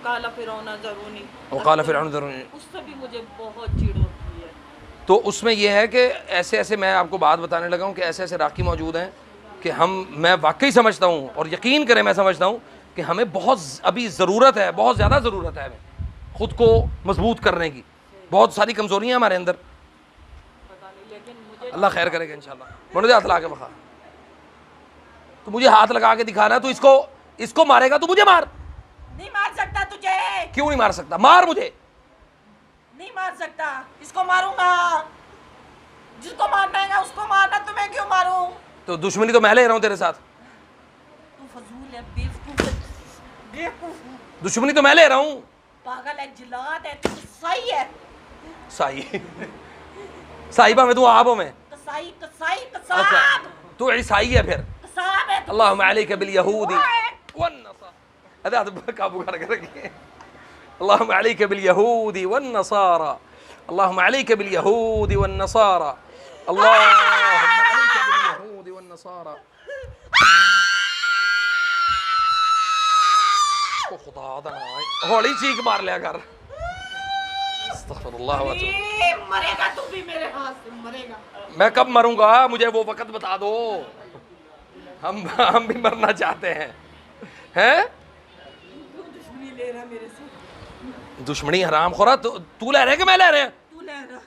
وقال فرعون ذرونی، وقال فرعون ذرونی، اس سے بھی مجھے بہت چڑ ہوتی ہے. تو اس میں یہ ہے کہ ایسے ایسے میں آپ کو بات بتانے لگا ہوں کہ ایسے ایسے راقی موجود ہیں کہ میں واقعی سمجھتا ہوں، اور یقین کریں میں سمجھتا ہوں کہ ہمیں بہت ابھی ضرورت ہے، بہت زیادہ ضرورت ہے ہمیں خود کو مضبوط کرنے کی. بہت ساری کمزوریاں ہیں ہمارے اندر. پتہ نہیں، لیکن مجھے اللہ خیر کرے گا انشاءاللہ. مجھے ہاتھ لگا کے بخا، تو مجھے ہاتھ لگا کے دکھانا ہے. تو اس کو مارے گا تو مجھے مار. نہیں مار سکتا تجھے. کیوں نہیں مار سکتا؟ مار مجھے. نہیں مار سکتا. اس کو ماروں گا. جس کو مارنا ہے اس کو مارنا، تو میں کیوں ماروں؟ تو دشمنی تو میں لے رہا ہوں تیرے ساتھ. تو فضول ہے، بیوقوف ہے، بیوقوف، دشمنی تو میں لے رہا ہوں. پاگل ہے، جلاد ہے، تو کسائی ہے. سائی صاحبہ میں تو آپ ہوں میں. کسائی کسائی کساب. تو عیسائی ہے پھر. کساب ہے. اللہم علیک بالیہود والنصارى. ادھر قابو کر کے رکھیے. اللہم علیک بالیہود والنصارى. اللہم علیک بالیہود والنصارى. اللہم علیک بالیہود والنصارى. کو خدا دا ہولی چیخ مار لیا کر. استغفر اللہ و اتوب. مرے گا تو بھی میرے ہاتھ سے مرے گا. میں کب مروں گا؟ مجھے وہ وقت بتا دو. ہم بھی مرنا چاہتے ہیں. ہیں دشمنی لے رہا میرے سے. دشمنی حرام خورا. تو لے رہے کہ میں لے رہے ہیں؟ تو لے رہا.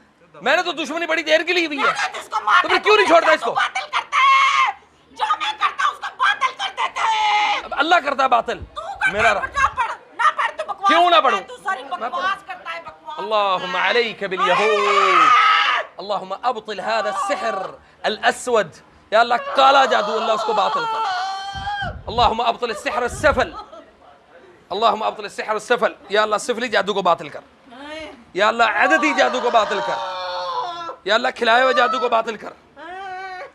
میں نے تو دشمنی بڑی دیر کی لی ہوئی ہے. جس کو مارتا تو پھر کیوں نہیں چھوڑتا اس کو؟ باطل کرتا ہے. جو میں کرتا ہوں اس کو باطل کر دیتا ہے. اب اللہ کرتا ہے باطل. میرا نہ پڑھ نہ پڑھ. تو بکواس. کیوں نہ پڑھوں؟ تو ساری بکواس کرتا ہے. بکواس. اللہم علیک بالیہود. اللہم ابطل هذا السحر الاسود. یا اللہ کالا جادو اللہ اس کو باطل کر. اللہم ابطل السحر السفل. اللہم ابطل السحر السفل. یا اللہ سفلی جادو کو باطل کر. یا اللہ عددی جادو کو باطل کر. یا اللہ کھلائے ہوئے جادو کو باطل کر.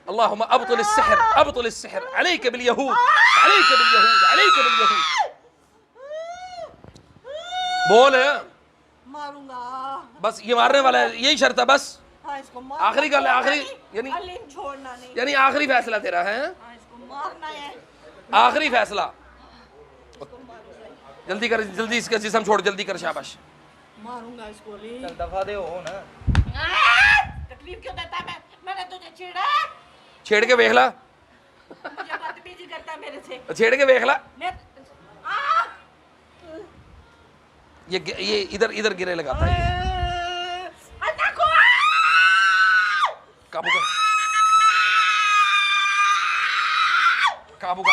اللہم ابطل السحر ابطل السحر علیک بالیہود علیک بالیہود علیک بالیہود. بول. ماروں گا. بس یہ مارنے والا ہے، یہی شرط ہے بس. ہاں اس کو آخری گل ہے. آخری علم چھوڑنا نہیں. یعنی آخری فیصلہ تیرا ہے. ہاں اس کو مارنا ہے. آخری فیصلہ. جلدی کر، جلدی اس کا جسم چھوڑ، جلدی کر. شاباش. ماروں گا اس کو. چل دفعہ دے ہو نا. تکلیف کیوں دیتا ہے؟ میں نے تجھے چھیڑا. چھیڑ کے ویکھ لا. مجھے بدتمیزی کرتا ہے میرے سے. چھیڑ کے ویکھ لا. یہ ادھر گرے لگاتا ہے. قابو کر، قابو کر.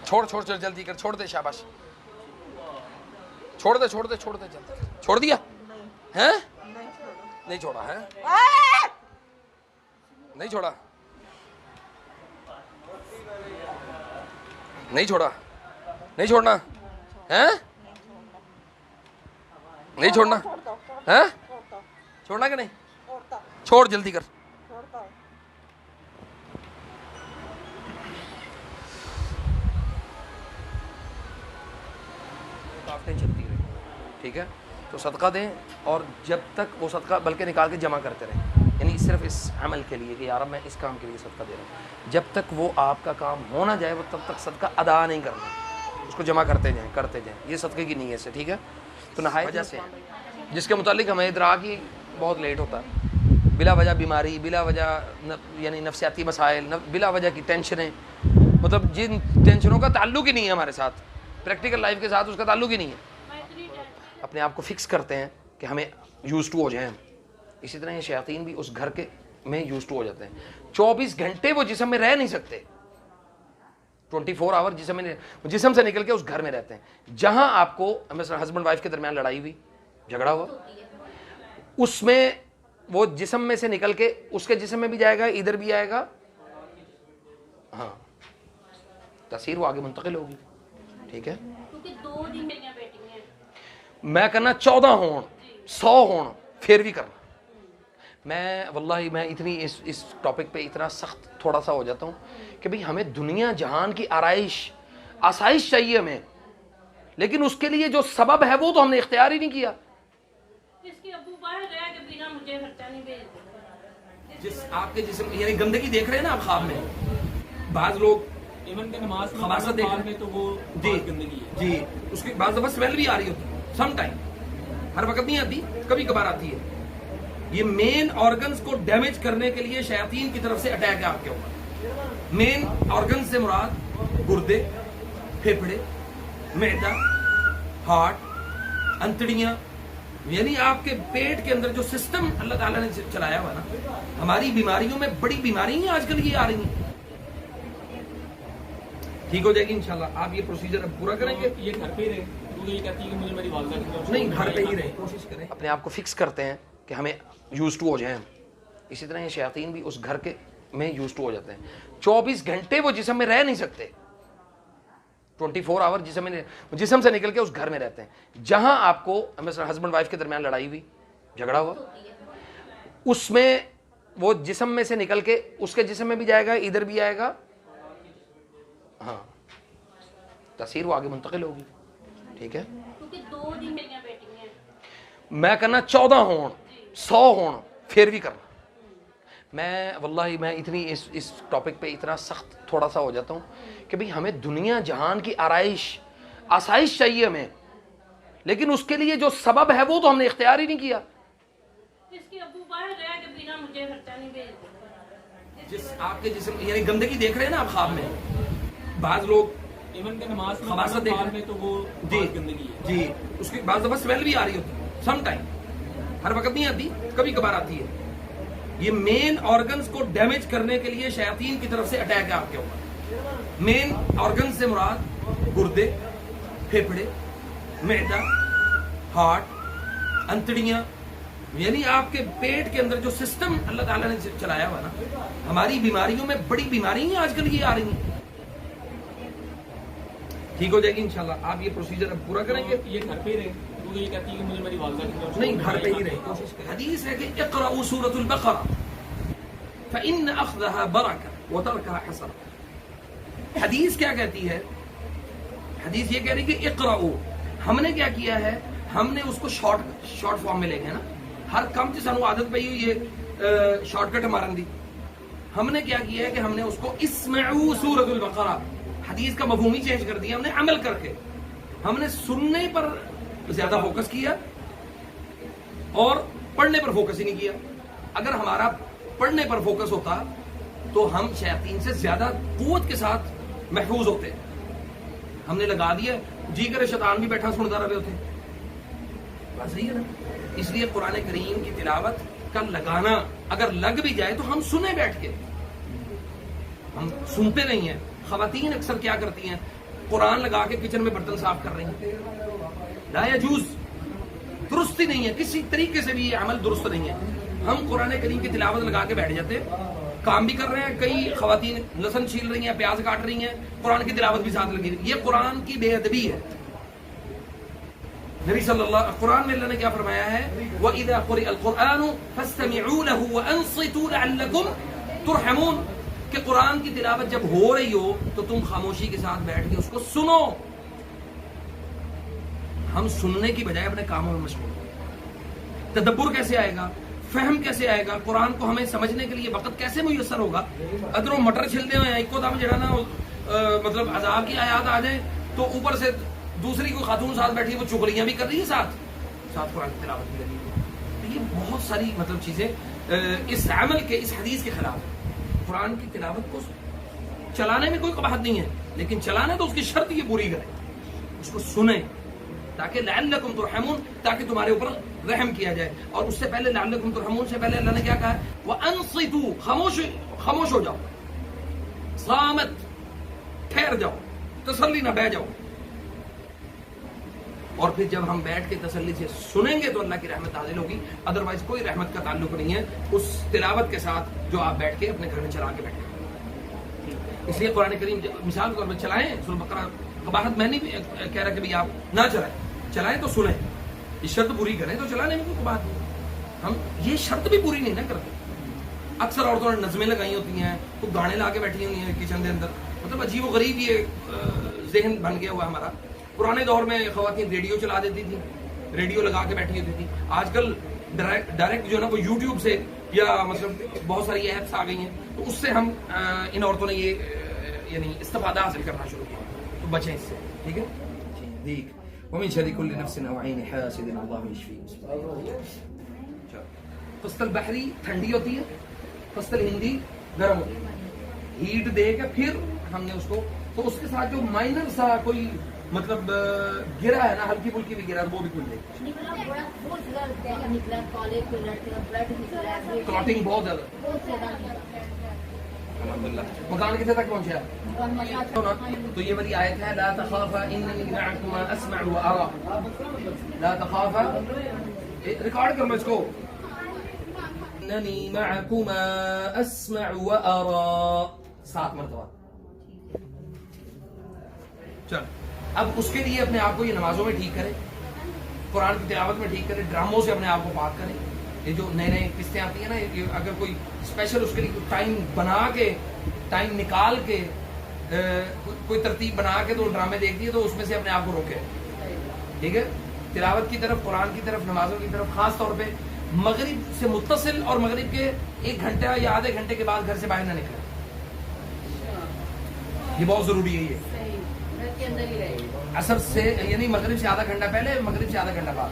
چھوڑ جلدی کر. چھوڑ دے. شاباش. چھوڑ دے جلدی. چھوڑ دیا ہیں؟ نہیں چھوڑا ہے. نہیں چھوڑا. نہیں چھوڑا. نہیں چھوڑنا ہے. نہیں چھوڑنا ہے. چھوڑنا کہ نہیں؟ چھوڑ جلدی کر. چلتی رہے. ٹھیک ہے. تو صدقہ دیں، اور جب تک وہ صدقہ بلکہ نکال کے جمع کرتے رہیں. یعنی صرف اس عمل کے لیے کہ یار میں اس کام کے لیے صدقہ دے رہا ہوں. جب تک وہ آپ کا کام ہو نہ جائے وہ تب تک صدقہ ادا نہیں کرنا. اس کو جمع کرتے جائیں. یہ صدقے کی نیت سے. ٹھیک ہے. تو نہایت وجہ سے جس کے متعلق ہمیں ادراک ہی بہت لیٹ ہوتا ہے. بلا وجہ بیماری، بلا وجہ یعنی نفسیاتی مسائل، بلا وجہ کی ٹینشنیں، مطلب جن ٹینشنوں کا تعلق ہی نہیں ہے ہمارے ساتھ، پریکٹیکل لائف کے ساتھ اس کا تعلق ہی نہیں ہے. اپنے آپ کو فکس کرتے ہیں کہ ہمیں یوز ٹو ہو جائیں. اسی طرح یہ شیاطین بھی اس گھر کے میں یوز ٹو ہو جاتے ہیں. 24 گھنٹے وہ جسم میں رہ نہیں سکتے. 24 آور جسم سے نکل کے اس گھر میں رہتے ہیں. جہاں آپ کو مثلا ہسبینڈ وائف کے درمیان لڑائی ہوئی، جھگڑا ہوا، اس میں وہ جسم میں سے نکل کے اس کے جسم میں بھی جائے گا، ادھر بھی آئے گا. ہاں، تاثیر وہ آگے منتقل ہوگی. ٹھیک ہے. میں کرنا 14 ہون 100 ہون پھر بھی کرنا. میں واللہ میں اتنی اس ٹاپک پہ اتنا سخت تھوڑا سا ہو جاتا ہوں کہ بھئی ہمیں دنیا جہان کی آسائش چاہیے ہمیں، لیکن اس کے لیے جو سبب ہے وہ تو ہم نے اختیار ہی نہیں کیا. اس کے ابو باہر رہ کے بنا مجھے خرچہ نہیں بھیجتے. جس آپ کے جسم یعنی گندگی دیکھ رہے ہیں نا آپ خواب میں, بعض لوگ ایون کہ نماز خباثت دیکھ رہے میں تو وہ جی گندگی ہے. جی, اس کی بعض دفعہ اسمیل بھی آ رہی ہوتی ہے, سم ٹائم, ہر وقت نہیں آتی, کبھی کبھار آتی ہے. یہ مین آرگنز کو ڈیمیج کرنے کے لیے شیاطین کی طرف سے اٹیک ہے آپ کے اوپر. مین آرگنز سے مراد گردے, پھیپھڑے, معدہ, ہارٹ, انتڑیاں, یعنی آپ کے پیٹ کے اندر جو سسٹم اللہ تعالیٰ نے چلایا ہوا نا, ہماری بیماریوں میں بڑی بیماریاں آج کل یہ آ رہی ہیں. ٹھیک ہو جائے گی انشاءاللہ. آپ یہ پروسیجر اب پورا کریں گے. یہ گھر پہ ہی رہے کیونکہ یہ کہتی ہے کہ مجھے میری والدہ کی طرف سے نہیں, گھر پہ ہی رہیں, کوشش کریں اپنے آپ کو فکس کرتے ہیں کہ ہمیں یوز ٹو ہو جائیں. اسی طرح یہ شیاطین بھی اس گھر کے میں یوز ٹو ہو جاتے ہیں. 24 گھنٹے وہ جسم میں رہ نہیں سکتے, 24 آور جسم سے نکل کے اس گھر میں رہتے ہیں. جہاں آپ کو مثلا ہسبینڈ وائف کے درمیان لڑائی ہوئی, جھگڑا ہوا, اس میں وہ جسم میں سے نکل کے اس کے جسم میں بھی جائے گا, ادھر بھی آئے گا, ہاں تاثیر وہ آگے منتقل ہوگی. ٹھیک ہے, کیونکہ 2 دن میری بیٹی ہیں, میں کرنا 14 ہون 100 ہون پھر بھی کرنا. میں واللہ میں اتنی اس ٹاپک پہ اتنا سخت تھوڑا سا ہو جاتا ہوں کہ بھئی ہمیں دنیا جہان کی آسائش چاہیے ہمیں, لیکن اس کے لیے جو سبب ہے وہ تو ہم نے اختیار ہی نہیں کیا. اس کے ابو باہر رہ کے بنا مجھے خرچہ نہیں بھیجتے. جس آپ کے جسم یعنی گندگی دیکھ رہے ہیں نا آپ خواب میں, بعض لوگ ایون کہ نماز خباثت دیکھ رہے میں تو وہ جی گندگی ہے. جی, اس کی بعض دفعہ اسمیل بھی آ رہی ہوتی ہے, سم ٹائم, ہر وقت نہیں آتی, کبھی کبھار آتی ہے. یہ مین آرگنز کو ڈیمیج کرنے کے لیے شیاطین کی طرف سے اٹیک ہے آپ کے اوپر. مین آرگنز سے مراد گردے, پھیپھڑے, معدہ, ہارٹ, انتڑیاں, یعنی آپ کے پیٹ کے اندر جو سسٹم اللہ تعالیٰ نے چلایا ہوا نا, ہماری بیماریوں میں بڑی بیماریاں آج کل یہ آ رہی ہیں. ٹھیک ہو جائے گی انشاءاللہ. آپ یہ پروسیجر اب پورا کریں گے. یہ گھر پہ ہی رہے کیونکہ یہ کہتی ہے کہ مجھے میری والدہ کی طرف سے نہیں, گھر پہ ہی رہیں, کوشش کریں. حدیث ہے کہ اقرأوا سورۃ البقرہ فإن أخذها برکہ وترکها حسرہ. حدیث کیا کہتی ہے؟ حدیث یہ کہہ رہی کہ اقرأوا. ہم نے کیا کیا ہے, ہم نے اس کو شارٹ فارم میں لے گئے نا, ہر کم سے سانو عادت پئی ہوئی ہے شارٹ کٹ مارن دی. ہم نے کیا کیا ہے کہ ہم نے اس کو اسمعوا سورۃ البقرہ, حدیث کا مفہوم ہی چینج کر دیا ہم نے عمل کر کے. ہم نے سننے پر زیادہ فوکس کیا اور پڑھنے پر فوکس ہی نہیں کیا. اگر ہمارا پڑھنے پر فوکس ہوتا تو ہم شیاطین سے زیادہ قوت کے ساتھ محفوظ ہوتے. ہم نے لگا دیا جی کرے شیطان بھی بیٹھا سنتا رہے ہوتے. بات صحیح ہے نا. اس لیے قرآن کریم کی تلاوت کا لگانا, اگر لگ بھی جائے تو ہم سنیں بیٹھ کے, ہم سنتے نہیں ہیں. خواتین اکثر کیا کرتی ہیں, قرآن لگا کے کچن میں برتن صاف کر رہی ہیں. لا یجوز, درست ہی نہیں ہے, کسی طریقے سے بھی یہ عمل درست نہیں ہے. ہم قرآن کریم کی تلاوت لگا کے بیٹھ جاتے ہیں, کام بھی کر رہے ہیں. کئی خواتین لہسن چھیل رہی ہیں, پیاز کاٹ رہی ہیں, قرآن کی تلاوت بھی ساتھ لگی. یہ قرآن کی بے ادبی ہے. نبی صلی اللہ قرآن میں اللہ نے کیا فرمایا ہے, وَإِذَا قُرِئَ الْقُرْآنُ فَاسْتَمِعُوا لَهُ وَأَنصِتُوا لَعَلَّكُمْ تُرْحَمُونَ. کہ قرآن کی تلاوت جب ہو رہی ہو تو تم خاموشی کے ساتھ بیٹھ کے اس کو سنو. ہم سننے کی بجائے اپنے کاموں میں مشغول ہیں. تدبر کیسے آئے گا, فہم کیسے آئے گا, قرآن کو ہمیں سمجھنے کے لیے وقت کیسے میسر ہوگا. ادھروں مٹر چھلتے ہوئے ایک کو دم جڑا نا مطلب عذاب کی آیات آ جائیں تو اوپر سے دوسری کوئی خاتون ساتھ بیٹھی ہے, وہ چغلیاں بھی کر رہی ہے, ساتھ قرآن کی تلاوت بھی کر رہی ہے. یہ بہت ساری مطلب چیزیں اس عمل کے, اس حدیث کے خلاف ہے. قرآن کی تلاوت کو چلانے میں کوئی قباحت نہیں ہے, لیکن چلانا تو اس کی شرط یہ پوری کریں, اس کو سنیں تاکہ لعلکم ترحمون, تاکہ تمہارے اوپر رحم کیا جائے. اور اس سے پہلے لعلکم ترحمون سے پہلے اللہ نے کیا کہا ہے, وَأَنصِتُوا, خاموش ہو جاؤ, صامت, ٹھہر جاؤ, تسلی نہ بہ جاؤ. اور پھر جب ہم بیٹھ کے تسلی سے سنیں گے تو اللہ کی رحمت حاصل ہوگی. ادروائز کوئی رحمت کا تعلق نہیں ہے اس تلاوت کے ساتھ جو آپ بیٹھ کے اپنے گھر میں چلا کے بیٹھے. اس لیے قرآن کریم مثال کے طور پر چلائیں سورۃ بقرہ. قباحت میں نہیں کہہ رہا کہ بھئی آپ نہ چلائیں تو سنیں, یہ شرط پوری کریں تو چلانے میں کوئی قباحت نہیں. ہم یہ شرط بھی پوری نہیں نہ کرتے. اکثر عورتوں نے نظمیں لگائی ہوتی ہیں, تو گانے لا کے بیٹھی ہوئی ہیں کچن کے اندر. مطلب عجیب و غریب یہ ذہن بن گیا ہوا ہمارا. پرانے دور میں خواتین ریڈیو چلا دیتی تھی, ریڈیو لگا کے بیٹھی ہوتی تھی. آج کل ڈائریکٹ جو ہے نا وہ یوٹیوب سے یا مطلب بہت ساری ایپس آ گئی ہیں, تو اس سے ہم ان عورتوں نے یہ یعنی استفادہ حاصل کرنا شروع کیا. تو بچیں اس سے, ٹھیک ہے. دیکھ ومن شر كل نفس او عین حاسد اللہ یشفی. فصل بحری ٹھنڈی ہوتی ہے, فصل ہندی گرم ہوتی ہے. ہیٹ دے کے پھر ہم نے اس کو, تو اس کے ساتھ جو مائنر سا کوئی مطلب گرا ہے نا, ہلکی پھلکی بھی گرا, وہ بھی کچھ دے. کلاٹنگ بہت زیادہ. الحمدللہ. مکان کتنے تک پہنچا ہے؟ تو یہ والی آیت ہے لا تخافا اننی معکما اسمع وارى. لا تخافا, ریکارڈ کرو اس کو. اننی معکما اسمع وارى 7 مرتبہ. چل اب اس کے لیے اپنے آپ کو یہ نمازوں میں ٹھیک کرے, قرآن کی تلاوت میں ٹھیک کرے, ڈراموں سے اپنے آپ کو پاک کرے. یہ جو نئے نئے قسطیں آتی ہیں نا, یہ اگر کوئی اسپیشل اس کے لیے ٹائم بنا کے, ٹائم نکال کے, کوئی ترتیب بنا کے تو ڈرامے دیکھتی ہے, تو اس میں سے اپنے آپ کو روکے. ٹھیک ہے. تلاوت کی طرف, قرآن کی طرف, نمازوں کی طرف, خاص طور پہ مغرب سے متصل اور مغرب کے 1 گھنٹہ یا آدھے گھنٹے کے بعد گھر سے باہر نہ نکلے. یہ بہت ضروری ہے. یہ عصر سے یعنی مغرب سے آدھا گھنٹہ پہلے, مغرب سے آدھا گھنٹہ بعد.